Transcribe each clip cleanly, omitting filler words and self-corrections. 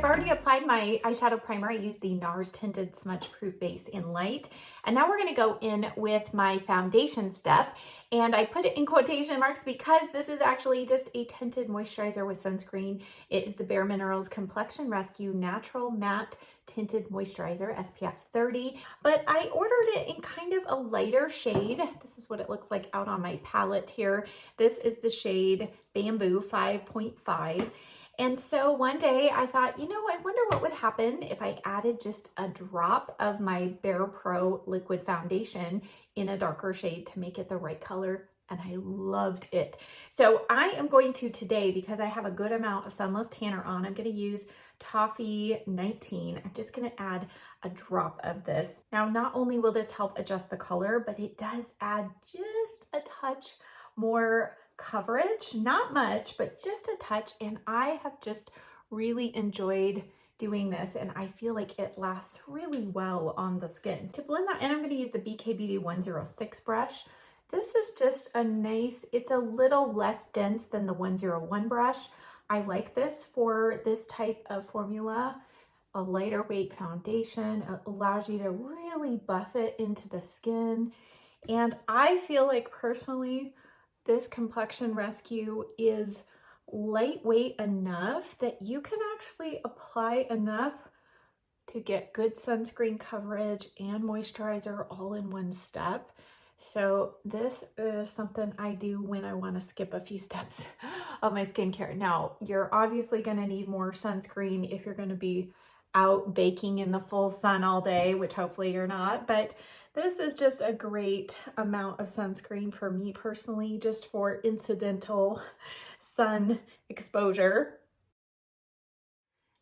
I've already applied my eyeshadow primer. I used the NARS Tinted Smudge Proof Base in Light. And now we're gonna go in with my foundation step. And I put it in quotation marks because this is actually just a tinted moisturizer with sunscreen. It is the Bare Minerals Complexion Rescue Natural Matte Tinted Moisturizer, SPF 30. But I ordered it in kind of a lighter shade. This is what it looks like out on my palette here. This is the shade Bamboo 5.5. And so one day I thought, you know, I wonder what would happen if I added just a drop of my Bare Pro liquid foundation in a darker shade to make it the right color. And I loved it. So I am going to today, because I have a good amount of Sunless Tanner on, I'm going to use Toffee 19. I'm just going to add a drop of this. Now, not only will this help adjust the color, but it does add just a touch more coverage, not much, but just a touch. And I have just really enjoyed doing this, and I feel like it lasts really well on the skin. To blend that in, I'm going to use the BK Beauty 106 brush. This is just a nice, it's a little less dense than the 101 brush. I like this for this type of formula. A lighter weight foundation. It allows you to really buff it into the skin. And I feel like personally, this Complexion Rescue is lightweight enough that you can actually apply enough to get good sunscreen coverage and moisturizer all in one step. So this is something I do when I want to skip a few steps of my skincare. Now, you're obviously going to need more sunscreen if you're going to be out baking in the full sun all day, which hopefully you're not, but this is just a great amount of sunscreen for me personally, just for incidental sun exposure.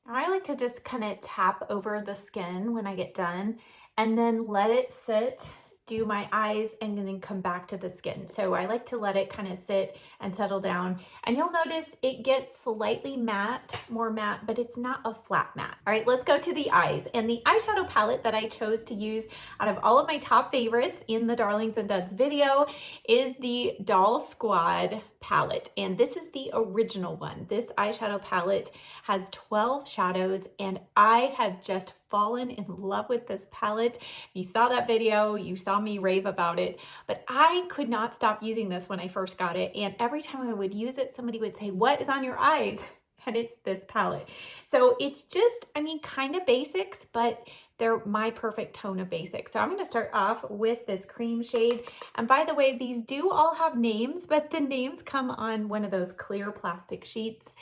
Now I like to just kind of tap over the skin when I get done and then let it sit, do my eyes, and then come back to the skin. So I like to let it kind of sit and settle down. And you'll notice it gets slightly matte, more matte, but it's not a flat matte. All right, let's go to the eyes. And the eyeshadow palette that I chose to use out of all of my top favorites in the Darlings and Duds video is the Doll Squad palette. And this is the original one. This eyeshadow palette has 12 shadows, and I have just fallen in love with this palette. You saw that video, you saw me rave about it, but I could not stop using this when I first got it. And every time I would use it, somebody would say, "What is on your eyes?" And it's this palette. So it's just, I mean, kind of basics, but they're my perfect tone of basics. So I'm going to start off with this cream shade. And by the way, these do all have names, but the names come on one of those clear plastic sheets.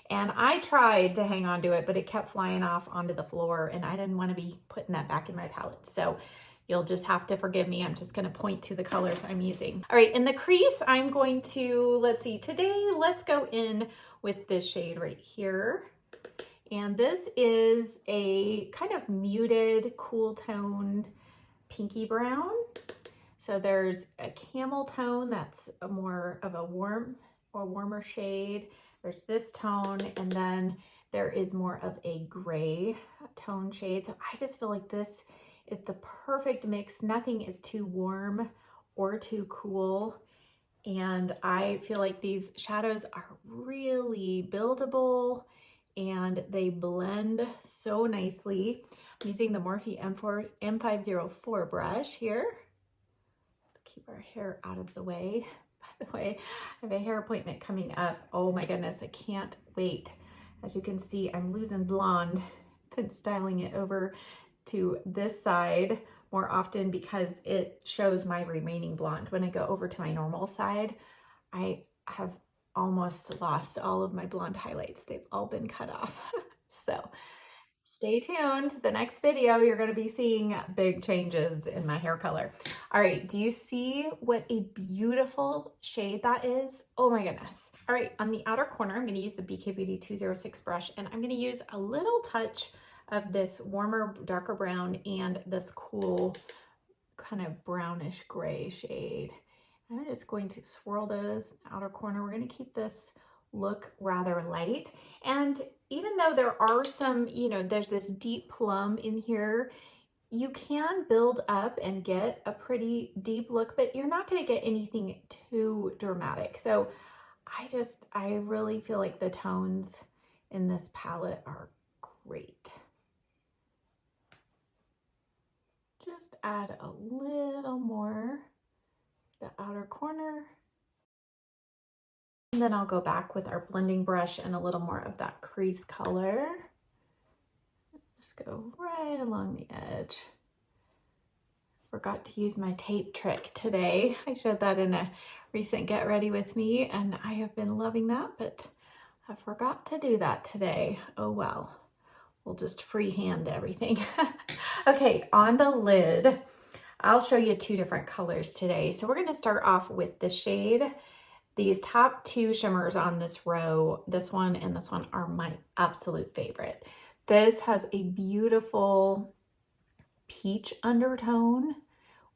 And I tried to hang on to it, but it kept flying off onto the floor, and I didn't want to be putting that back in my palette. So you'll just have to forgive me. I'm just going to point to the colors I'm using. All right, in the crease, I'm going to, let's see, today, let's go in with this shade right here. And this is a kind of muted, cool toned pinky brown. So there's a camel tone that's more of a warmer shade. There's this tone, and then there is more of a gray tone shade. So I just feel like this is the perfect mix. Nothing is too warm or too cool. And I feel like these shadows are really buildable and they blend so nicely. I'm using the Morphe M504 brush here. Let's keep our hair out of the way. By the way, I have a hair appointment coming up. Oh my goodness, I can't wait. As you can see, I'm losing blonde. Been styling it over to this side more often because it shows my remaining blonde. When I go over to my normal side, I have almost lost all of my blonde highlights. They've all been cut off. So stay tuned. The next video, you're going to be seeing big changes in my hair color. All right, do you see what a beautiful shade that is? Oh my goodness. All right, on the outer corner, I'm going to use the BK Beauty 206 brush, and I'm going to use a little touch of this warmer, darker brown and this cool kind of brownish gray shade. I'm just going to swirl those outer corner. We're going to keep this look rather light. And even though there are some, you know, there's this deep plum in here, you can build up and get a pretty deep look, but you're not going to get anything too dramatic. So I really feel like the tones in this palette are great. Just add a little more the outer corner. And then I'll go back with our blending brush and a little more of that crease color. Just go right along the edge. Forgot to use my tape trick today. I showed that in a recent Get Ready With Me, and I have been loving that, but I forgot to do that today. Oh well, we'll just freehand everything. Okay, on the lid, I'll show you two different colors today. So we're gonna start off with the shade. These top two shimmers on this row, this one and this one, are my absolute favorite. This has a beautiful peach undertone,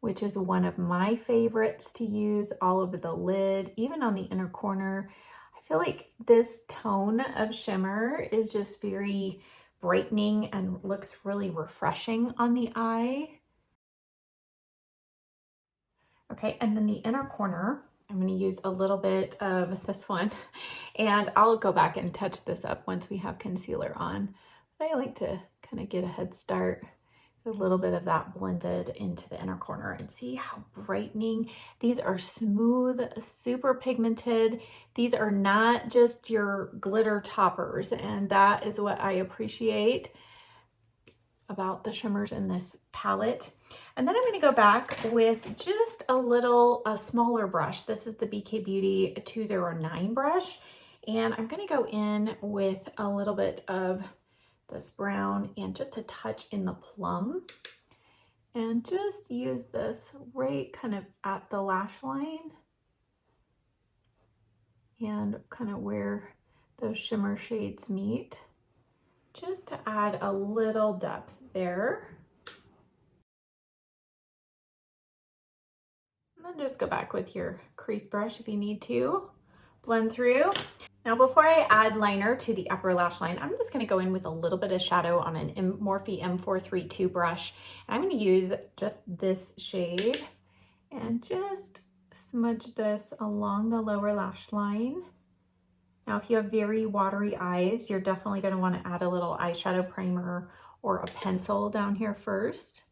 which is one of my favorites to use all over the lid, even on the inner corner. I feel like this tone of shimmer is just very brightening and looks really refreshing on the eye. Okay, and then the inner corner, I'm going to use a little bit of this one, and I'll go back and touch this up once we have concealer on. But I like to kind of get a head start, a little bit of that blended into the inner corner, and see how brightening. These are smooth, super pigmented. These are not just your glitter toppers, and that is what I appreciate about the shimmers in this palette. And then I'm going to go back with just a smaller brush. This is the BK Beauty 209 brush. And I'm going to go in with a little bit of this brown and just a touch in the plum. And just use this right kind of at the lash line and kind of where those shimmer shades meet, just to add a little depth there. And then just go back with your crease brush if you need to. Blend through. Now before I add liner to the upper lash line, I'm just going to go in with a little bit of shadow on an Morphe M432 brush. And I'm going to use just this shade and just smudge this along the lower lash line. Now, if you have very watery eyes, you're definitely going to want to add a little eyeshadow primer or a pencil down here first,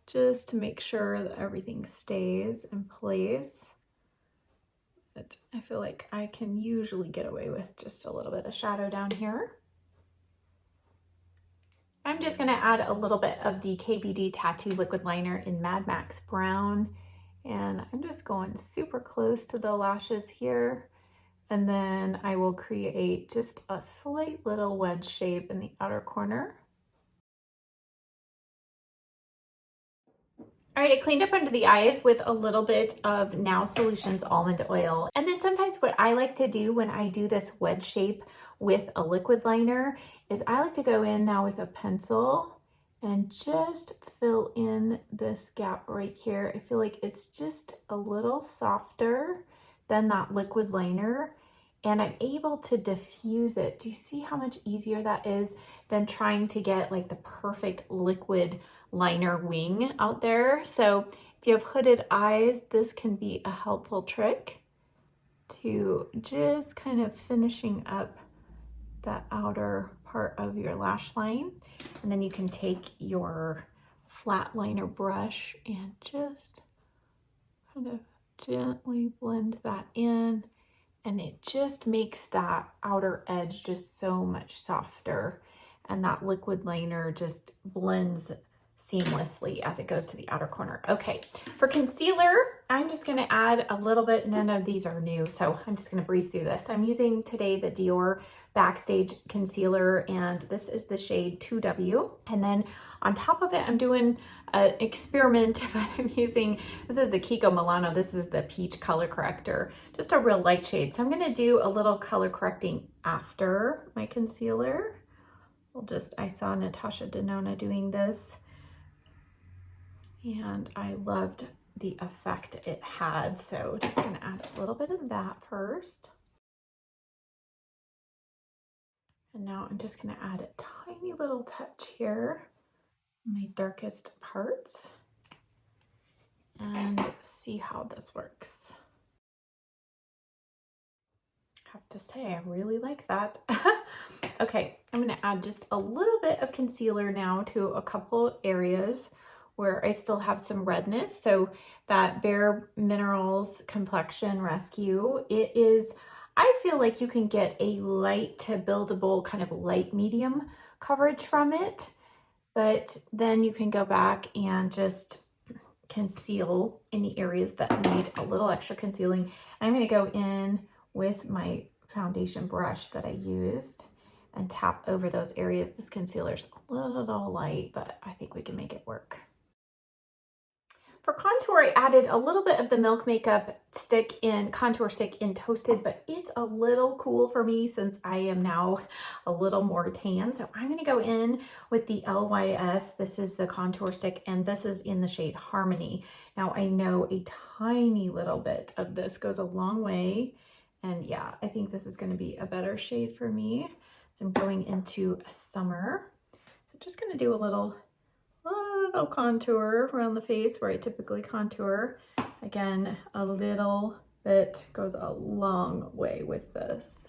just to make sure that everything stays in place. But I feel like I can usually get away with just a little bit of shadow down here. I'm just going to add a little bit of the KVD Tattoo Liquid Liner in Mad Max Brown. And I'm just going super close to the lashes here. And then I will create just a slight little wedge shape in the outer corner. All right, I cleaned up under the eyes with a little bit of Now Solutions almond oil. And then sometimes what I like to do when I do this wedge shape with a liquid liner is I like to go in now with a pencil and just fill in this gap right here. I feel like it's just a little softer than that liquid liner, and I'm able to diffuse it. Do you see how much easier that is than trying to get like the perfect liquid liner wing out there? So if you have hooded eyes, this can be a helpful trick to just kind of finishing up that outer part of your lash line. And then you can take your flat liner brush and just kind of gently blend that in, and it just makes that outer edge just so much softer, and that liquid liner just blends seamlessly as it goes to the outer corner. Okay, for concealer, I'm just gonna add a little bit. None of these are new, so I'm just gonna breeze through this. I'm using today the Dior Backstage Concealer, and this is the shade 2W. And then on top of it, I'm doing an experiment, but I'm using, this is the Kiko Milano, this is the Peach Color Corrector, just a real light shade. So I'm gonna do a little color correcting after my concealer. I saw Natasha Denona doing this, and I loved the effect it had. So just gonna add a little bit of that first. And now I'm just gonna add a tiny little touch here, my darkest parts, and see how this works. I have to say, I really like that. Okay, I'm gonna add just a little bit of concealer now to a couple areas where I still have some redness. So that Bare Minerals Complexion Rescue, it is, I feel like you can get a light to buildable kind of light medium coverage from it, but then you can go back and just conceal any areas that need a little extra concealing. I'm gonna go in with my foundation brush that I used and tap over those areas. This concealer's a little light, but I think we can make it work. For contour, I added a little bit of the Milk Makeup contour stick in Toasted, but it's a little cool for me since I am now a little more tan. So I'm gonna go in with the LYS. This is the contour stick, and this is in the shade Harmony. Now I know a tiny little bit of this goes a long way. And yeah, I think this is gonna be a better shade for me. So I'm going into Summer. So just gonna do a little contour around the face where I typically contour. Again, a little bit goes a long way with this.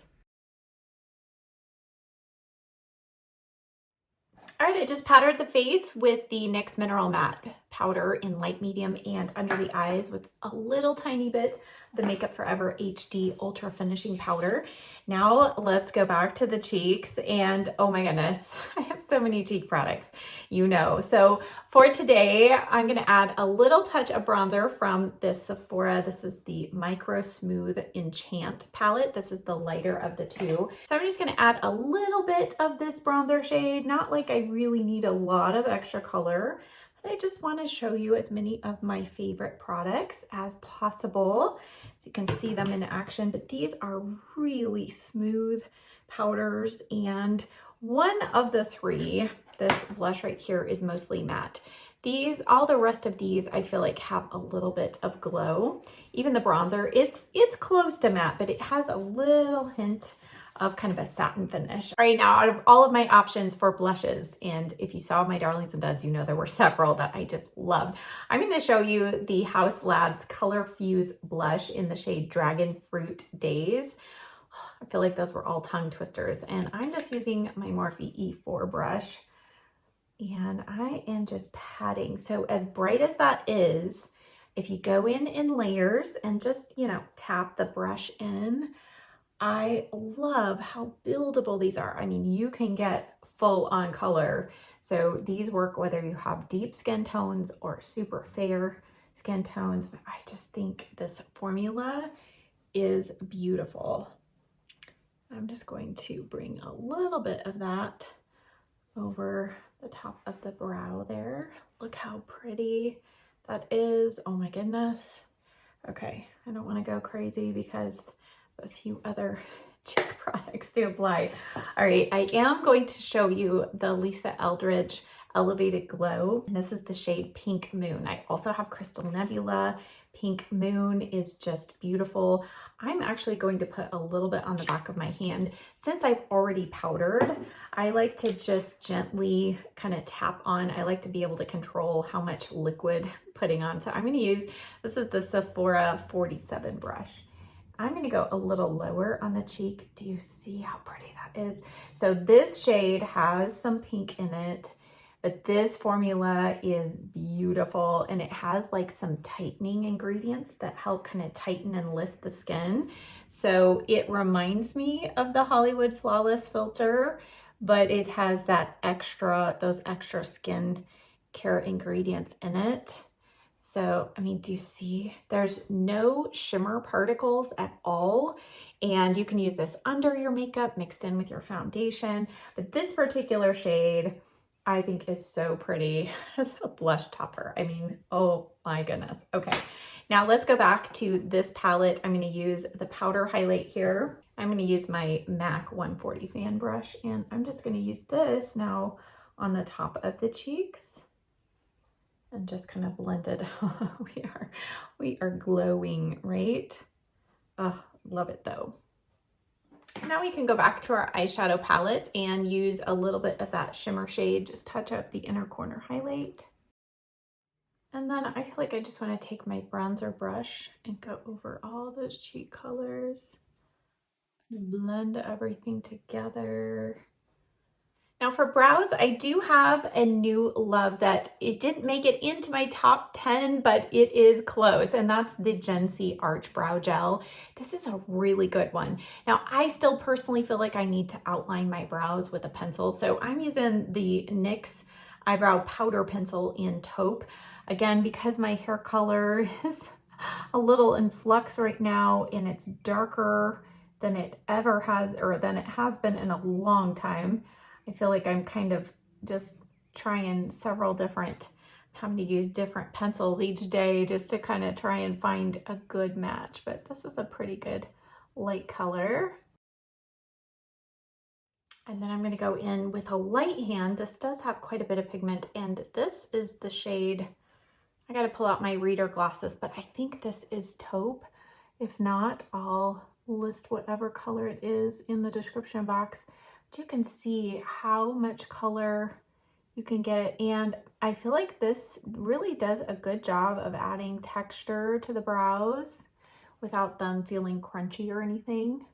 All right, I just powdered the face with the NYX Mineral Matte powder in light medium and under the eyes with a little tiny bit of the Makeup Forever HD Ultra Finishing Powder. Now let's go back to the cheeks, and oh my goodness, I have so many cheek products, you know. So for today, I'm gonna add a little touch of bronzer from this Sephora. This is the Micro Smooth Enchant palette. This is the lighter of the two. So I'm just gonna add a little bit of this bronzer shade, not like I really need a lot of extra color, but I just wanna show you as many of my favorite products as possible. So you can see them in action, but these are really smooth powders. And one of the three, this blush right here, is mostly matte. All the rest of these, I feel like have a little bit of glow. Even the bronzer, it's close to matte, but it has a little hint of kind of a satin finish. All right, now out of all of my options for blushes, and if you saw my darlings and duds, you know there were several that I just loved. I'm going to show you the Haus Labs Color Fuse blush in the shade Dragon Fruit Days. I feel like those were all tongue twisters, and I'm just using my Morphe E4 brush, and I am just patting. So as bright as that is, if you go in layers and just, you know, tap the brush in, I love how buildable these are. I mean, you can get full on color. So these work whether you have deep skin tones or super fair skin tones. But I just think this formula is beautiful. I'm just going to bring a little bit of that over the top of the brow there. Look how pretty that is. Oh my goodness. Okay, I don't want to go crazy because a few other cheek products to apply. All right, I am going to show you the Lisa Eldridge Elevated Glow. And this is the shade Pink Moon. I also have Crystal Nebula. Pink Moon is just beautiful. I'm actually going to put a little bit on the back of my hand. Since I've already powdered, I like to just gently kind of tap on. I like to be able to control how much liquid I'm putting on. So I'm going to use, this is the Sephora 47 brush. I'm going to go a little lower on the cheek. Do you see how pretty that is? So this shade has some pink in it, but this formula is beautiful, and it has like some tightening ingredients that help kind of tighten and lift the skin. So it reminds me of the Hollywood Flawless filter, but it has those extra skin care ingredients in it. So, I mean, do you see? There's no shimmer particles at all. And you can use this under your makeup mixed in with your foundation. But this particular shade, I think is so pretty as a blush topper. I mean, oh my goodness. Okay, now let's go back to this palette. I'm going to use the powder highlight here. I'm going to use my MAC 140 fan brush, and I'm just going to use this now on the top of the cheeks. And just kind of blend it. we are glowing, right? Oh, love it though. Now we can go back to our eyeshadow palette and use a little bit of that shimmer shade, just touch up the inner corner highlight. And then I feel like I just want to take my bronzer brush and go over all those cheek colors, blend everything together. Now for brows, I do have a new love that it didn't make it into my top 10, but it is close, and that's the Gen C Arch Brow Gel. This is a really good one. Now, I still personally feel like I need to outline my brows with a pencil, so I'm using the NYX Eyebrow Powder Pencil in Taupe. Again, because my hair color is a little in flux right now, and it's darker than it ever has, or than it has been in a long time. I feel like I'm kind of just trying several different, having to use different pencils each day just to kind of try and find a good match. But this is a pretty good light color. And then I'm going to go in with a light hand. This does have quite a bit of pigment, and this is the shade, I got to pull out my reader glasses, but I think this is Taupe. If not, I'll list whatever color it is in the description box. You can see how much color you can get, and I feel like this really does a good job of adding texture to the brows without them feeling crunchy or anything.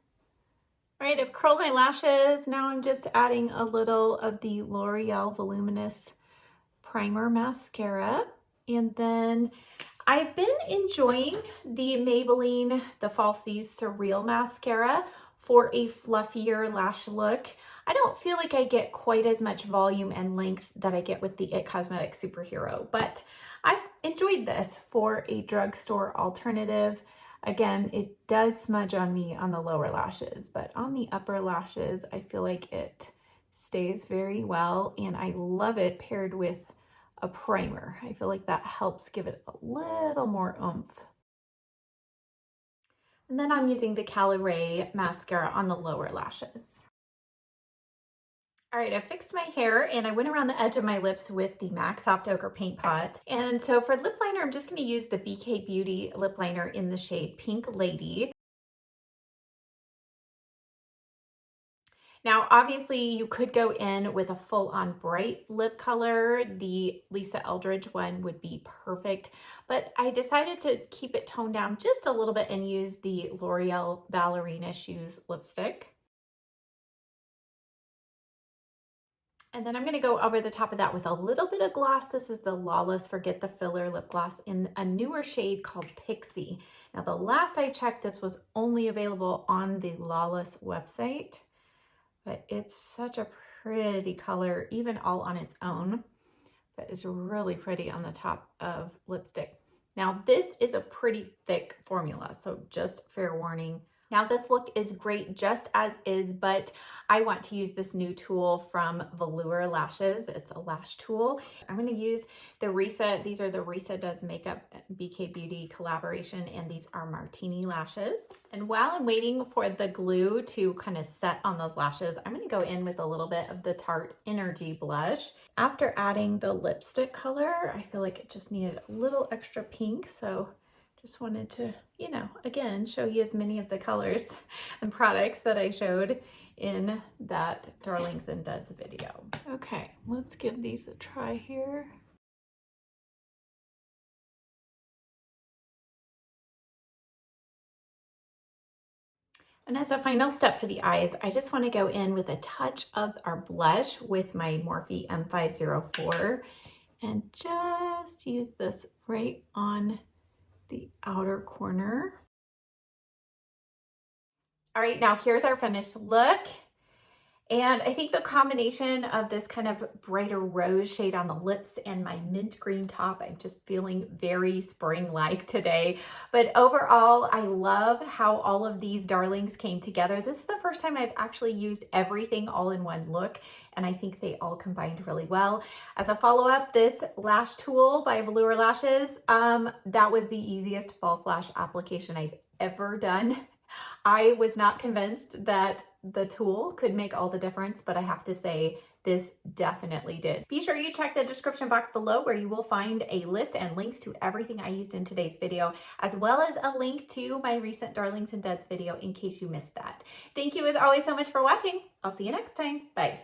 All right, I've curled my lashes. Now I'm just adding a little of the L'Oreal Voluminous Primer Mascara, and then I've been enjoying the Maybelline The Falsies Surreal Mascara for a fluffier lash look. I don't feel like I get quite as much volume and length that I get with the IT Cosmetics Superhero, but I've enjoyed this for a drugstore alternative. Again, it does smudge on me on the lower lashes, but on the upper lashes, I feel like it stays very well, and I love it paired with a primer. I feel like that helps give it a little more oomph. And then I'm using the Caliray mascara on the lower lashes. All right, I fixed my hair and I went around the edge of my lips with the MAC Soft Ochre Paint Pot. And so for lip liner, I'm just going to use the BK Beauty lip liner in the shade Pink Lady. Now, obviously, you could go in with a full-on bright lip color. The Lisa Eldridge one would be perfect, but I decided to keep it toned down just a little bit and use the L'Oreal Ballerina Shoes lipstick. And then I'm going to go over the top of that with a little bit of gloss. This is the Lawless Forget the Filler lip gloss in a newer shade called Pixie. Now, the last I checked, this was only available on the Lawless website, but it's such a pretty color, even all on its own. But it's really pretty on the top of lipstick. Now, this is a pretty thick formula, so just fair warning. Now, this look is great just as is, but I want to use this new tool from Velour Lashes. It's a lash tool. I'm going to use the Risa. These are the Risa Does Makeup BK Beauty collaboration, and these are Martini lashes. And while I'm waiting for the glue to kind of set on those lashes, I'm going to go in with a little bit of the Tarte Energy blush. After adding the lipstick color, I feel like it just needed a little extra pink, so just wanted to, you know, again, show you as many of the colors and products that I showed in that Darlings and Duds video. Okay, let's give these a try here. And as a final step for the eyes, I just want to go in with a touch of our blush with my Morphe M504 and just use this right on the outer corner. All right, now here's our finished look. And I think the combination of this kind of brighter rose shade on the lips and my mint green top, I'm just feeling very spring-like today. But overall, I love how all of these darlings came together. This is the first time I've actually used everything all in one look, and I think they all combined really well. As a follow-up, this lash tool by Velour Lashes, that was the easiest false lash application I've ever done. I was not convinced that the tool could make all the difference, but I have to say this definitely did. Be sure you check the description box below where you will find a list and links to everything I used in today's video, as well as a link to my recent Darlings and Duds video in case you missed that. Thank you as always so much for watching. I'll see you next time. Bye.